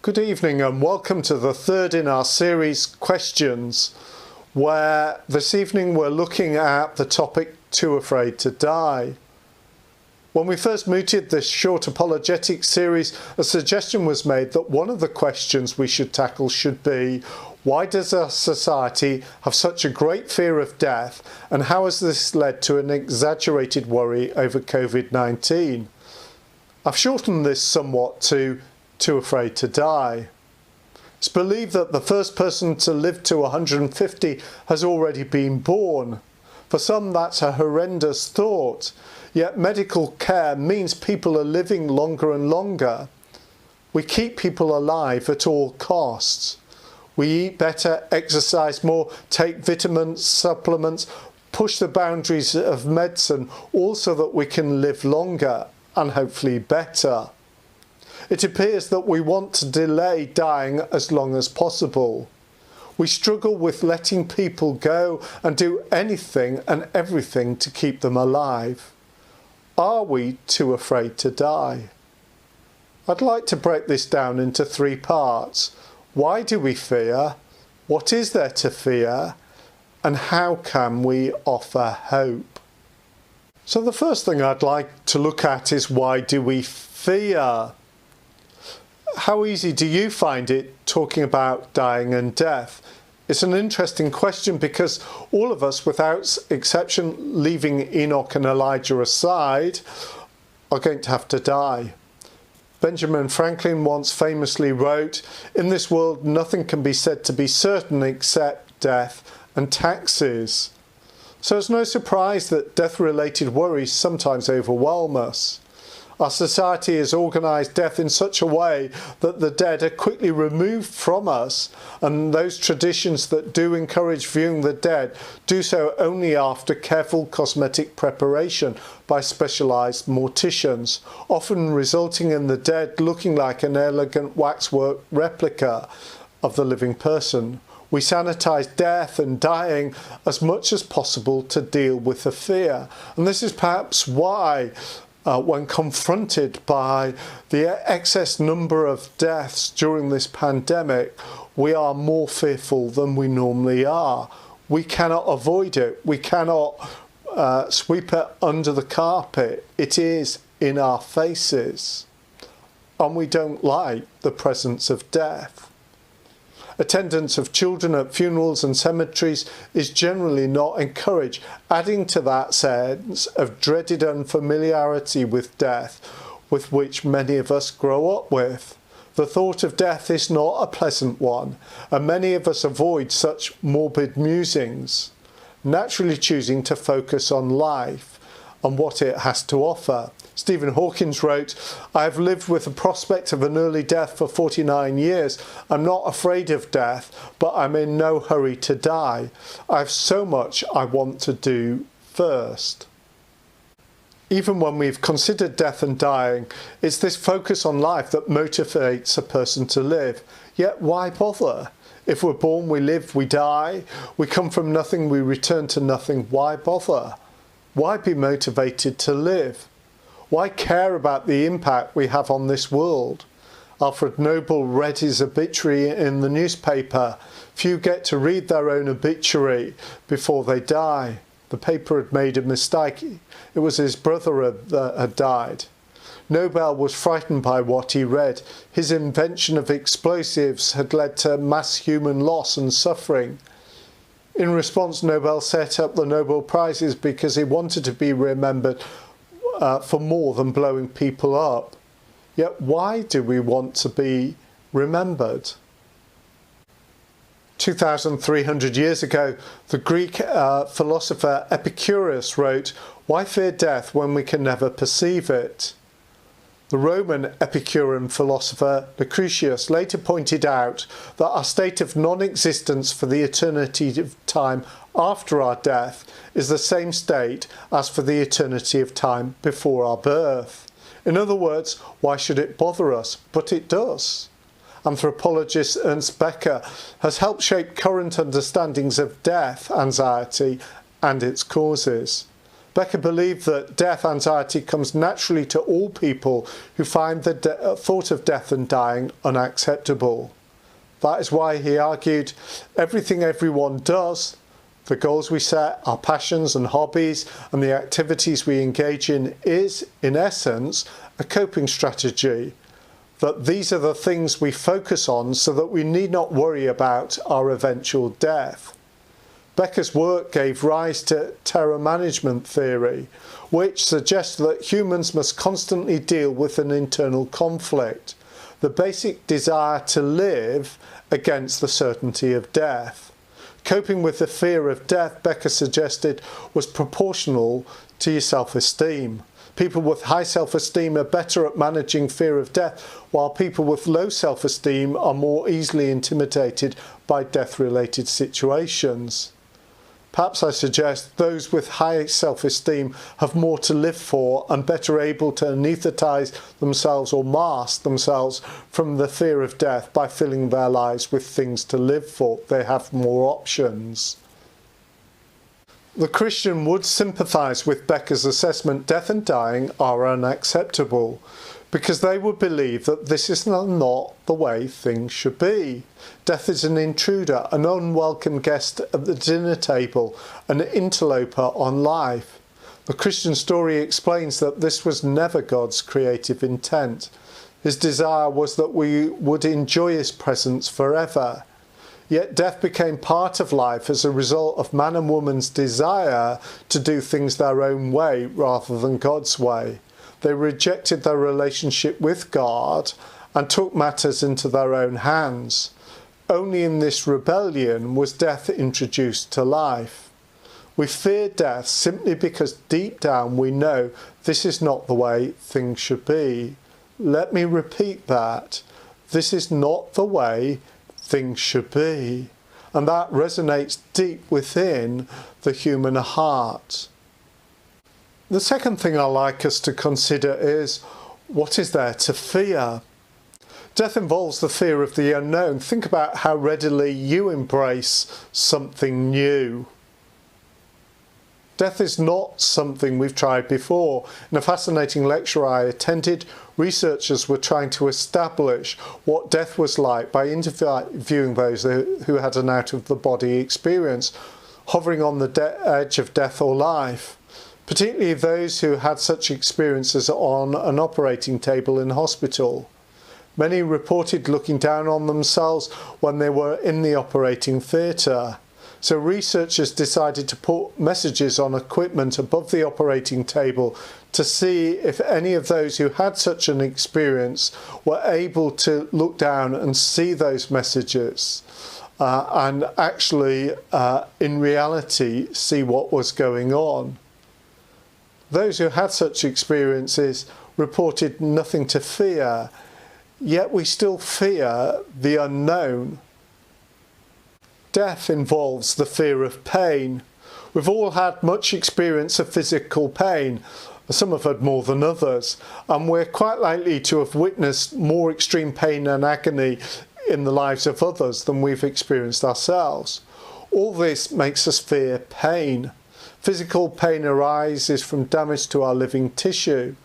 Good evening and welcome to the third in our series, Questions, where this evening we're looking at the topic, Too Afraid to Die. When we first mooted this short apologetic series, a suggestion was made that one of the questions we should tackle should be, why does our society have such a great fear of death, and how has this led to an exaggerated worry over COVID-19? I've shortened this somewhat to Too Afraid to Die. It's believed that the first person to live to 150 has already been born. For some, that's a horrendous thought, yet medical care means people are living longer and longer. We keep people alive at all costs. We eat better, exercise more, take vitamins, supplements, push the boundaries of medicine, all so that we can live longer and hopefully better. It appears that we want to delay dying as long as possible. We struggle with letting people go and do anything and everything to keep them alive. Are we too afraid to die? I'd like to break this down into three parts. Why do we fear? What is there to fear? And how can we offer hope? So the first thing I'd like to look at is, why do we fear? How easy do you find it talking about dying and death? It's an interesting question because all of us, without exception, leaving Enoch and Elijah aside, are going to have to die. Benjamin Franklin once famously wrote, "In this world nothing can be said to be certain except death and taxes." So it's no surprise that death-related worries sometimes overwhelm us. Our society has organised death in such a way that the dead are quickly removed from us, and those traditions that do encourage viewing the dead do so only after careful cosmetic preparation by specialised morticians, often resulting in the dead looking like an elegant waxwork replica of the living person. We sanitise death and dying as much as possible to deal with the fear, and this is perhaps why when confronted by the excess number of deaths during this pandemic, we are more fearful than we normally are. We cannot avoid it. We cannot sweep it under the carpet. It is in our faces. And we don't like the presence of death. Attendance of children at funerals and cemeteries is generally not encouraged, adding to that sense of dreaded unfamiliarity with death, with which many of us grow up with. The thought of death is not a pleasant one, and many of us avoid such morbid musings, naturally choosing to focus on life and what it has to offer. Stephen Hawking wrote, "I have lived with the prospect of an early death for 49 years. I'm not afraid of death, but I'm in no hurry to die. I have so much I want to do first." Even when we've considered death and dying, it's this focus on life that motivates a person to live. Yet why bother? If we're born, we live, we die. We come from nothing, we return to nothing. Why bother? Why be motivated to live? Why care about the impact we have on this world? Alfred Nobel read his obituary in the newspaper. Few get to read their own obituary before they die. The paper had made a mistake. It was his brother that had died. Nobel was frightened by what he read. His invention of explosives had led to mass human loss and suffering. In response, Nobel set up the Nobel Prizes because he wanted to be remembered for more than blowing people up. Yet why do we want to be remembered? 2,300 years ago, the Greek philosopher Epicurus wrote, "Why fear death when we can never perceive it?" The Roman Epicurean philosopher Lucretius later pointed out that our state of non-existence for the eternity of time after our death is the same state as for the eternity of time before our birth. In other words, why should it bother us? But it does. Anthropologist Ernst Becker has helped shape current understandings of death, anxiety, and its causes. Becker believed that death anxiety comes naturally to all people who find the thought of death and dying unacceptable. That is why he argued everything everyone does, the goals we set, our passions and hobbies, and the activities we engage in is, in essence, a coping strategy. That these are the things we focus on so that we need not worry about our eventual death. Becker's work gave rise to terror management theory, which suggests that humans must constantly deal with an internal conflict, the basic desire to live against the certainty of death. Coping with the fear of death, Becker suggested, was proportional to your self-esteem. People with high self-esteem are better at managing fear of death, while people with low self-esteem are more easily intimidated by death-related situations. Perhaps I suggest those with high self-esteem have more to live for and better able to anaesthetise themselves or mask themselves from the fear of death by filling their lives with things to live for. They have more options. The Christian would sympathise with Becker's assessment death and dying are unacceptable, because they would believe that this is not the way things should be. Death is an intruder, an unwelcome guest at the dinner table, an interloper on life. The Christian story explains that this was never God's creative intent. His desire was that we would enjoy his presence forever. Yet death became part of life as a result of man and woman's desire to do things their own way rather than God's way. They rejected their relationship with God and took matters into their own hands. Only in this rebellion was death introduced to life. We fear death simply because deep down we know this is not the way things should be. Let me repeat that. This is not the way things should be. And that resonates deep within the human heart. The second thing I'd like us to consider is, what is there to fear? Death involves the fear of the unknown. Think about how readily you embrace something new. Death is not something we've tried before. In a fascinating lecture I attended, researchers were trying to establish what death was like by interviewing those who had an out-of-the-body experience, hovering on the edge of death or life, particularly those who had such experiences on an operating table in hospital. Many reported looking down on themselves when they were in the operating theatre. So researchers decided to put messages on equipment above the operating table to see if any of those who had such an experience were able to look down and see those messages and actually, in reality, see what was going on. Those who had such experiences reported nothing to fear, yet we still fear the unknown. Death involves the fear of pain. We've all had much experience of physical pain. Some have had more than others, and we're quite likely to have witnessed more extreme pain and agony in the lives of others than we've experienced ourselves. All this makes us fear pain. Physical pain arises from damage to our living tissue.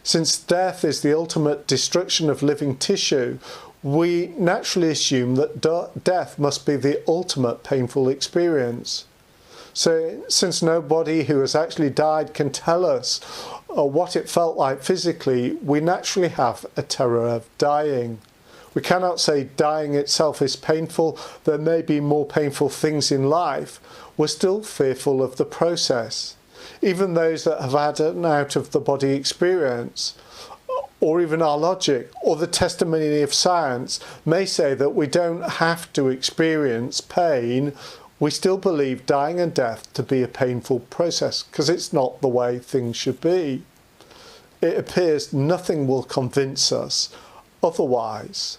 Since death is the ultimate destruction of living tissue, we naturally assume that death must be the ultimate painful experience. So, since nobody who has actually died can tell us what it felt like physically, we naturally have a terror of dying. We cannot say dying itself is painful. There may be more painful things in life. We're still fearful of the process. Even those that have had an out-of-the-body experience, or even our logic, or the testimony of science, may say that we don't have to experience pain. We still believe dying and death to be a painful process, because it's not the way things should be. It appears nothing will convince us otherwise.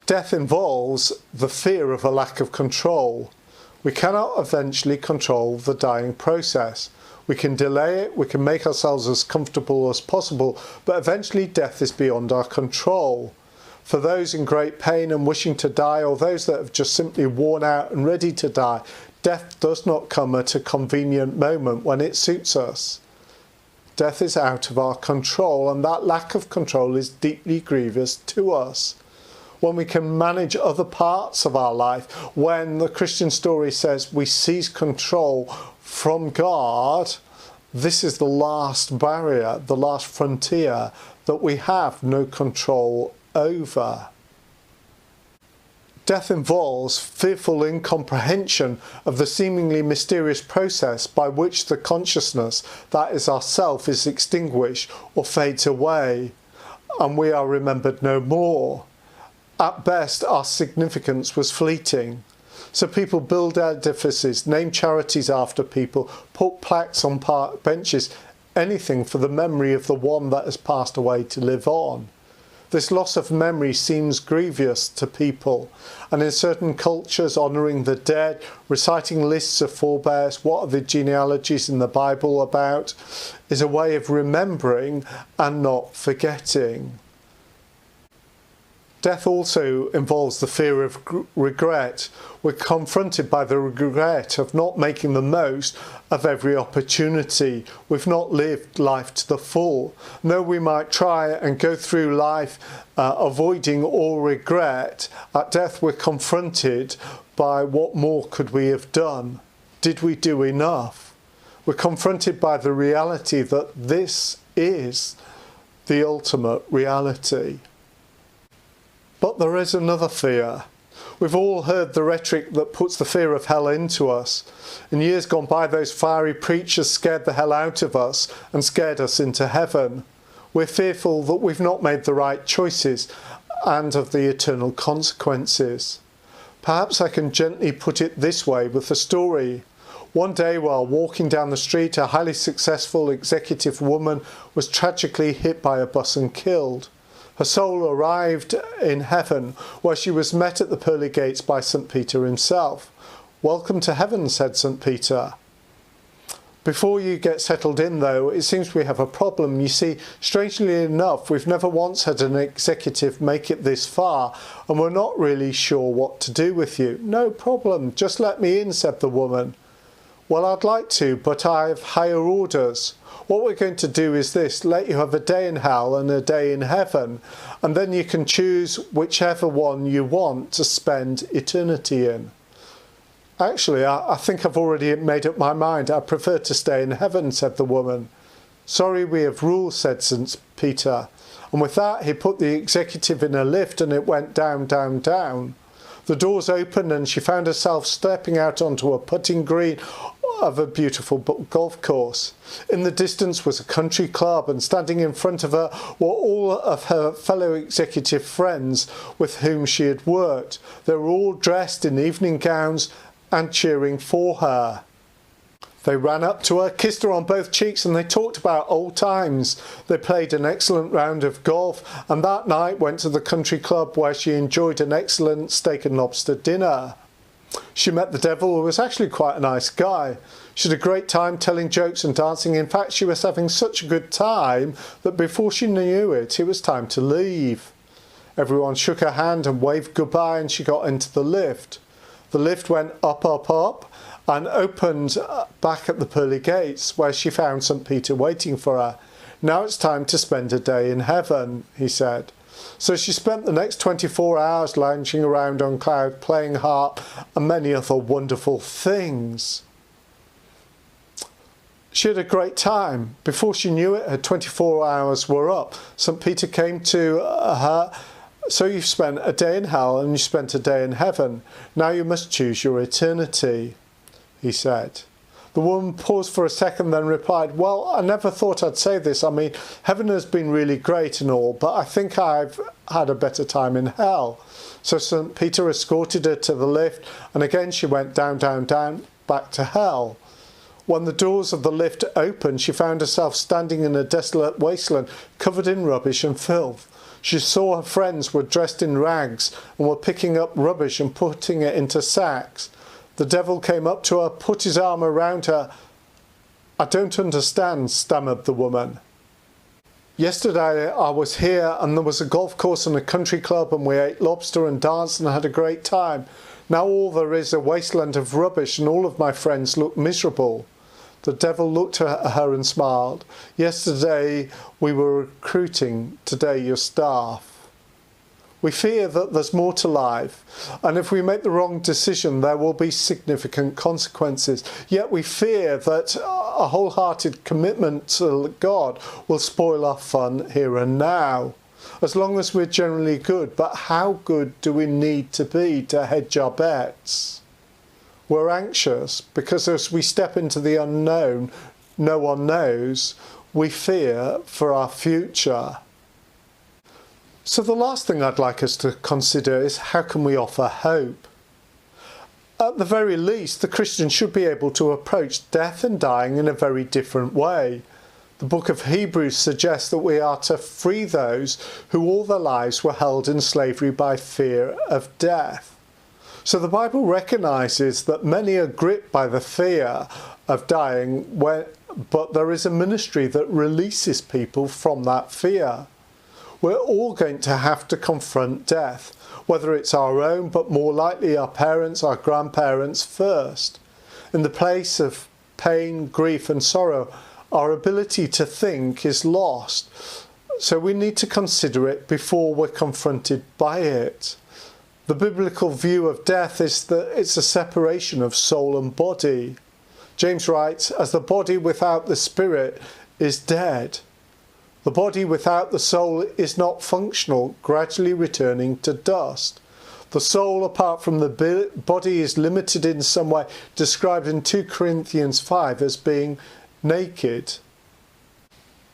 Death involves the fear of a lack of control. We cannot eventually control the dying process. We can delay it, we can make ourselves as comfortable as possible, but eventually death is beyond our control. For those in great pain and wishing to die, or those that have just simply worn out and ready to die, Death does not come at a convenient moment when it suits us. Death is out of our control, and that lack of control is deeply grievous to us. When we can manage other parts of our life, when the Christian story says we seize control from God, this is the last barrier, the last frontier that we have no control over. Death involves fearful incomprehension of the seemingly mysterious process by which the consciousness, that is ourself, is extinguished or fades away, and we are remembered no more. At best, our significance was fleeting. So people build edifices, name charities after people, put plaques on park benches, anything for the memory of the one that has passed away to live on. This loss of memory seems grievous to people, and in certain cultures, honouring the dead, reciting lists of forebears, what are the genealogies in the Bible about, is a way of remembering and not forgetting. Death also involves the fear of regret. We're confronted by the regret of not making the most of every opportunity. We've not lived life to the full. Though we might try and go through life avoiding all regret, at death we're confronted by what more could we have done? Did we do enough? We're confronted by the reality that this is the ultimate reality. But there is another fear. We've all heard the rhetoric that puts the fear of hell into us. In years gone by, those fiery preachers scared the hell out of us and scared us into heaven. We're fearful that we've not made the right choices and of the eternal consequences. Perhaps I can gently put it this way with a story. One day while walking down the street, a highly successful executive woman was tragically hit by a bus and killed. Her soul arrived in heaven, where she was met at the pearly gates by St. Peter himself. "Welcome to heaven," said St. Peter. Before you get settled in, though, it seems we have a problem. You see, strangely enough, we've never once had an executive make it this far, and we're not really sure what to do with you. "No problem, just let me in," said the woman. "Well, I'd like to, but I've higher orders. What we're going to do is this, let you have a day in hell and a day in heaven, and then you can choose whichever one you want to spend eternity in." "Actually, I think I've already made up my mind. I prefer to stay in heaven," said the woman. "Sorry, we have rules," said St. Peter. And with that, he put the executive in a lift and it went down, down, down. The doors opened and she found herself stepping out onto a putting green of a beautiful golf course. In the distance was a country club, and standing in front of her were all of her fellow executive friends with whom she had worked. They were all dressed in evening gowns and cheering for her. They ran up to her, kissed her on both cheeks, and they talked about old times. They played an excellent round of golf, and that night went to the country club where she enjoyed an excellent steak and lobster dinner. She met the devil, who was actually quite a nice guy. She had a great time telling jokes and dancing. In fact, she was having such a good time that before she knew it, it was time to leave. Everyone shook her hand and waved goodbye, and she got into the lift. The lift went up, up, up, and opened back at the pearly gates, where she found St. Peter waiting for her. "Now it's time to spend a day in heaven," he said. So she spent the next 24 hours lounging around on cloud, playing harp and many other wonderful things. She had a great time. Before she knew it, her 24 hours were up. St. Peter came to her. "So you've spent a day in hell and you spent a day in heaven. Now you must choose your eternity," he said. The woman paused for a second, then replied, "Well, I never thought I'd say this. I mean, heaven has been really great and all, but I think I've had a better time in hell." So St. Peter escorted her to the lift, and again she went down, down, down, back to hell. When the doors of the lift opened, she found herself standing in a desolate wasteland, covered in rubbish and filth. She saw her friends were dressed in rags and were picking up rubbish and putting it into sacks. The devil came up to her, put his arm around her. "I don't understand," stammered the woman. "Yesterday I was here and there was a golf course and a country club and we ate lobster and danced and had a great time. Now all there is a wasteland of rubbish and all of my friends look miserable. The devil looked at her and smiled. Yesterday we were recruiting, today you're staff. We fear that there's more to life, and if we make the wrong decision there will be significant consequences. Yet we fear that a wholehearted commitment to God will spoil our fun here and now, as long as we're generally good. But how good do we need to be to hedge our bets? We're anxious because as we step into the unknown, no one knows, we fear for our future. So the last thing I'd like us to consider is how can we offer hope? At the very least, the Christian should be able to approach death and dying in a very different way. The book of Hebrews suggests that we are to free those who all their lives were held in slavery by fear of death. So the Bible recognises that many are gripped by the fear of dying, but there is a ministry that releases people from that fear. We're all going to have to confront death, whether it's our own, but more likely our parents, our grandparents first. In the place of pain, grief and sorrow, our ability to think is lost. So we need to consider it before we're confronted by it. The biblical view of death is that it's a separation of soul and body. James writes, as the body without the spirit is dead, the body without the soul is not functional, gradually returning to dust. The soul, apart from the body, is limited in some way, described in 2 Corinthians 5 as being naked.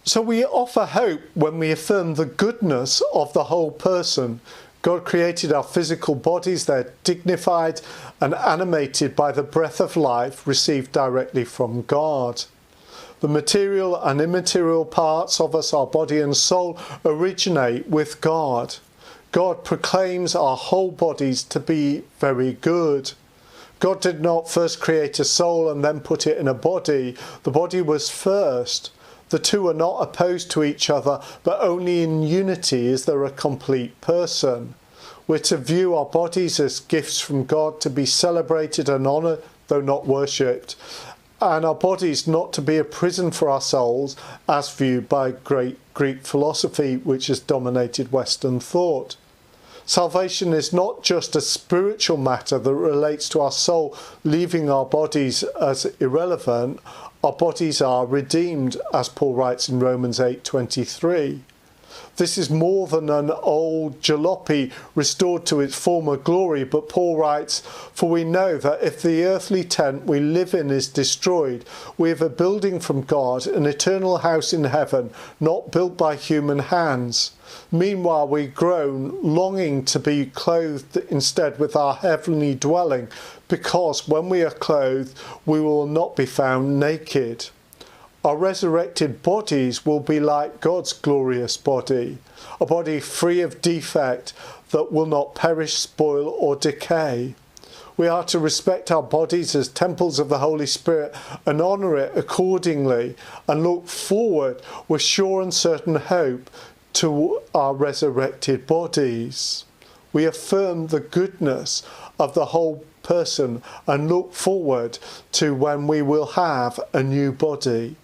So we offer hope when we affirm the goodness of the whole person. God created our physical bodies, they're dignified and animated by the breath of life received directly from God. The material and immaterial parts of us, our body and soul, originate with God. God proclaims our whole bodies to be very good. God did not first create a soul and then put it in a body. The body was first. The two are not opposed to each other, but only in unity is there a complete person. We're to view our bodies as gifts from God, to be celebrated and honoured, though not worshipped, and our bodies not to be a prison for our souls, as viewed by great Greek philosophy, which has dominated Western thought. Salvation is not just a spiritual matter that relates to our soul leaving our bodies as irrelevant. Our bodies are redeemed, as Paul writes in Romans 8:23. This is more than an old jalopy restored to its former glory, but Paul writes, for we know that if the earthly tent we live in is destroyed, we have a building from God, an eternal house in heaven, not built by human hands. Meanwhile we groan, longing to be clothed instead with our heavenly dwelling, because when we are clothed, we will not be found naked. Our resurrected bodies will be like God's glorious body, a body free of defect that will not perish, spoil or decay. We are to respect our bodies as temples of the Holy Spirit and honour it accordingly, and look forward with sure and certain hope to our resurrected bodies. We affirm the goodness of the whole person and look forward to when we will have a new body.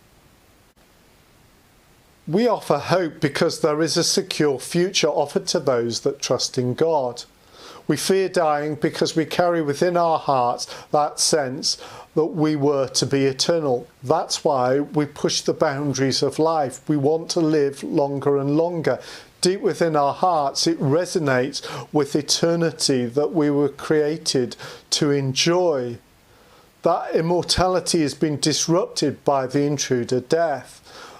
We offer hope because there is a secure future offered to those that trust in God. We fear dying because we carry within our hearts that sense that we were to be eternal. That's why we push the boundaries of life. We want to live longer and longer. Deep within our hearts, it resonates with eternity that we were created to enjoy. That immortality has been disrupted by the intruder death.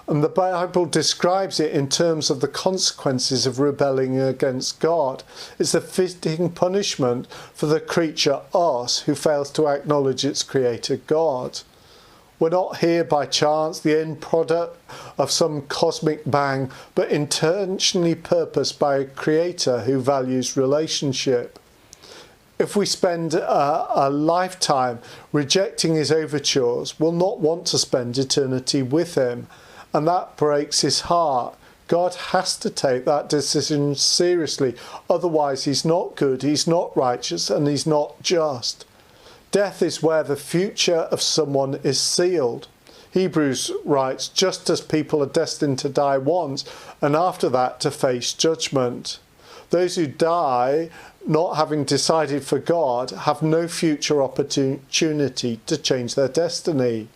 And the Bible describes it in terms of the consequences of rebelling against God. It's a fitting punishment for the creature, us, who fails to acknowledge its creator God. We're not here by chance, the end product of some cosmic bang, but intentionally purposed by a creator who values relationship. If we spend a lifetime rejecting his overtures, we'll not want to spend eternity with him. And that breaks his heart. God has to take that decision seriously. Otherwise, he's not good, he's not righteous, and he's not just. Death is where the future of someone is sealed. Hebrews writes, just as people are destined to die once, and after that to face judgment. Those who die not having decided for God have no future opportunity to change their destiny.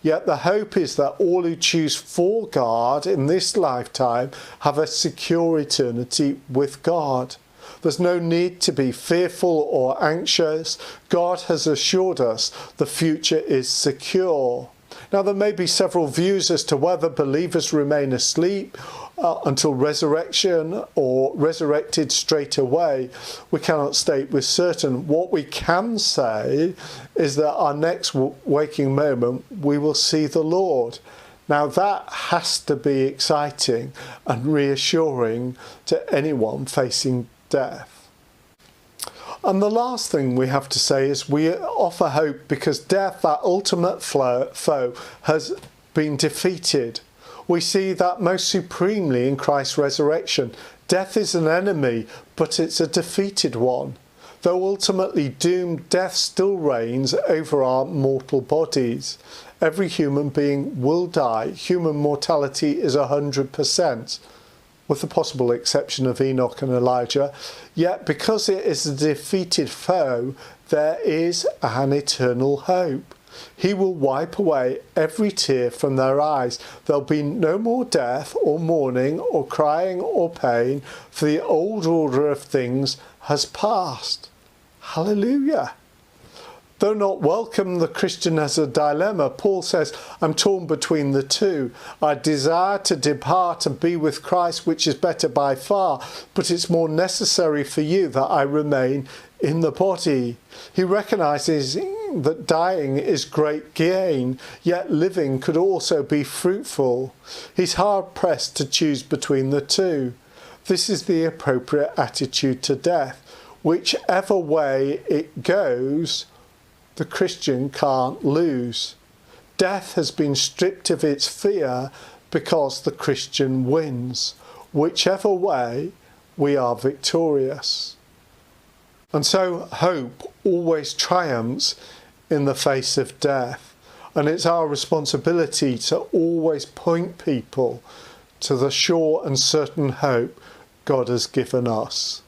Yet the hope is that all who choose for God in this lifetime have a secure eternity with God. There's no need to be fearful or anxious. God has assured us the future is secure. Now, there may be several views as to whether believers remain asleep until resurrection or resurrected straight away. We cannot state with certain. What we can say is that our next waking moment, we will see the Lord. Now, that has to be exciting and reassuring to anyone facing death. And the last thing we have to say is we offer hope because death, that ultimate foe, has been defeated. We see that most supremely in Christ's resurrection. Death is an enemy, but it's a defeated one. Though ultimately doomed, death still reigns over our mortal bodies. Every human being will die. Human mortality is 100%. With the possible exception of Enoch and Elijah. Yet because it is a defeated foe, there is an eternal hope. He will wipe away every tear from their eyes. There'll be no more death or mourning or crying or pain, for the old order of things has passed. Hallelujah. Though not welcome, the Christian has a dilemma. Paul says, I'm torn between the two. I desire to depart and be with Christ, which is better by far, but it's more necessary for you that I remain in the body. He recognises that dying is great gain, yet living could also be fruitful. He's hard pressed to choose between the two. This is the appropriate attitude to death. Whichever way it goes, the Christian can't lose. Death has been stripped of its fear because the Christian wins. Whichever way, we are victorious. And so hope always triumphs in the face of death. And it's our responsibility to always point people to the sure and certain hope God has given us.